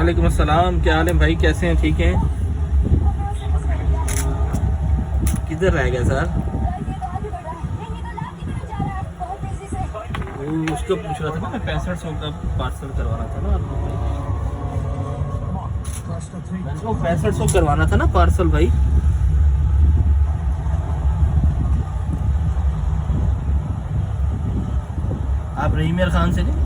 वालेकुम अस्सलाम, क्या हाल है भाई, कैसे हैं, ठीक हैं? किधर रह गया सर? वो उसको पूछ रहा था ना, मैं 6500 का पार्सल करवाना था ना आपको। मैंने कहा 6500 करवाना था ना पार्सल भाई। आप रहीम खान से नहीं?